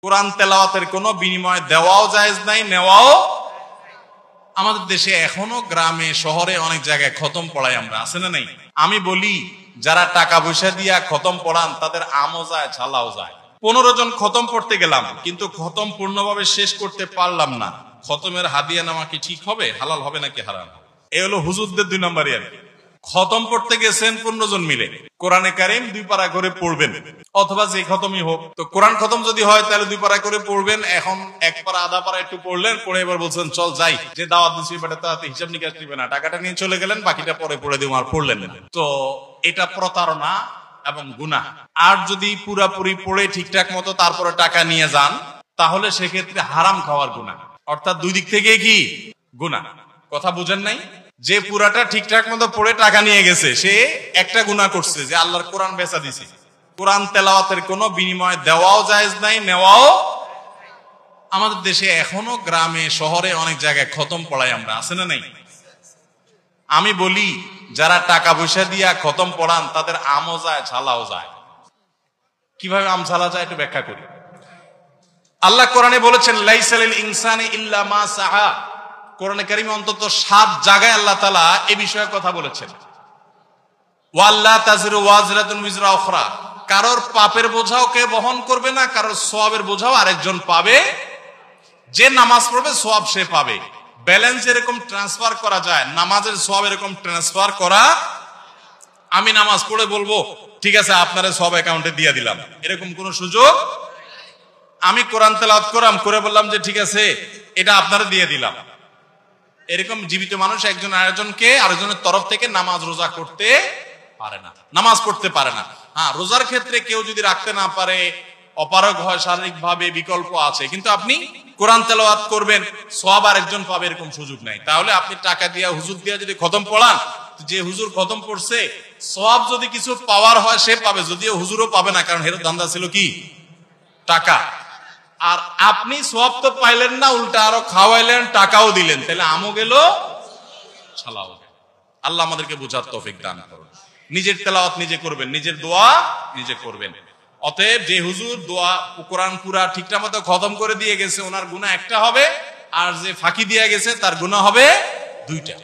কোরআন তেলাওয়াতের কোনো বিনিময় দেওয়াও জায়েজ নাই, নেওয়াও। আমাদের দেশে এখনো গ্রামে শহরে অনেক জায়গায় খতম পড়াই আমরা, আছে না নাই? আমি বলি, যারা টাকা পয়সা দিয়া খতম পড়ান তাদের আমও যায় ঝালাও যায়। 15 জন খতম পড়তে গেলাম, কিন্তু খতম পূর্ণভাবে শেষ করতে পারলাম না। খতমের হাদিয়া নেওয়া কি ঠিক হবে? হালাল হবে নাকি হারাম? এই হলো হুজুরদের 2 নম্বরই আর কি। খতম পড়তে গেছেন 15 জন মিলে, কোরআনে কারিম 2 পারা করে পড়বেন, অথবা যে খতমই হোক। তো কোরআন খতম যদি হয় তাহলে 2 পারা করে পড়বেন। এখন 1 পারা আধা পারা একটু পড়লেন, পড়ে এবার বলছেন চল যাই, যে দাওয়াত দিচ্ছি বেটা তাতে হিসাব নিকাশ দিবে না, টাকাটা নিয়ে চলে গেলেন, বাকিটা পরে পড়ে দিব, আর পড়লেন না। তো এটা প্রতারণা এবং গুনাহ। আর যদি পুরাপুরি পড়ে ঠিকঠাক মতো তারপরে টাকা নিয়ে যান, তাহলে সেক্ষেত্রে হারাম খাওয়ার গুনাহ। অর্থাৎ 2 দিক থেকে কি গুনাহ। কথা বুঝেন নাই? যে পুরাটা ঠিকঠাক মতো পড়ে টাকা নিয়ে গেছে, সে একটা গুনাহ করছে, যে আল্লাহর কোরআন বেচা দিছে। কোরআন তেলাওয়াতের কোনো বিনিময় দেওয়াও জায়েজ নাই, নেওয়াও। আমাদের দেশে এখনো গ্রামে শহরে অনেক জায়গায় খতম পড়াই আমরা, আছে না নাই? আমি বলি, যারা টাকা পয়সা দিয়া খতম পড়ান তাদের আমও যায় ঝালাও যায়। কিভাবে আম ঝালা যায় একটু ব্যাখ্যা করি। আল্লাহ কোরআনে বলেছেন, লাইসালিল ইনসানি ইল্লা মা সাআ। কোরআনে কারিমে অন্তত 7 জায়গায় আল্লাহ তাআলা এই বিষয়ে কথা বলেছেন। ওয়াল্লা তাজিরু ওয়াজরাতুন উযরা উখরা। কারোর পাপের বোঝাও কে বহন করবে না, কারোর সওয়াবের বোঝাও আরেকজন পাবে। যে নামাজ পড়বে সওয়াব সে পাবে। ব্যালেন্স এরকম ট্রান্সফার করা যায়, নামাজের সওয়াব এরকম ট্রান্সফার করা। আমি নামাজ পড়ে বলবো ঠিক আছে আপনারে সওয়াব অ্যাকাউন্টে দিয়ে দিলাম, এরকম কোন সুযোগ। আমি কোরআন তেলাওয়াত করলাম, করে বললাম যে ঠিক আছে এটা আপনারে দিয়ে দিলাম, এরকম জীবিত মানুষ একজন আরেকজনের তরফ থেকে নামাজ রোজা করতে পারে না, নামাজ পড়তে পারে না। হ্যাঁ, রোজার ক্ষেত্রে কেউ যদি রাখতে না পারে, অপারগ হয় শারীরিক ভাবে, বিকল্প আছে। কিন্তু আপনি কোরআন তেলাওয়াত করবেন, সওয়াব আরেকজন পাবে, এরকম সুযোগ নাই। তাহলে আপনি টাকা দিয়া হুজুর দিয়া যদি খতম পড়ান, যে হুজুর খতম পড়ছে সওয়াব যদি কিছু পাওয়ার হয় সে পাবে, যদিও হুজুরও পাবে না, কারণ হের ধান্দা ছিল কি টাকা। আর আপনি সওয়াব তো পাইলেন না, উল্টা আরো খাওয়াইলেন, টাকাও দিলেন, তাহলে আমও গেল ছালাও গেল। আল্লাহ আমাদেরকে বুঝার তৌফিক দান করুন। নিজের তেলাওয়াত নিজে করবেন, নিজের দোয়া নিজে করবেন। অতএব যে হুজুর দোয়া কোরআন পুরা ঠিকঠাক মতো খতম করে দিয়ে গেছে, ওনার গুনাহ একটা হবে, আর যে ফাঁকি দিয়ে গেছে তার গুনাহ হবে 2টা।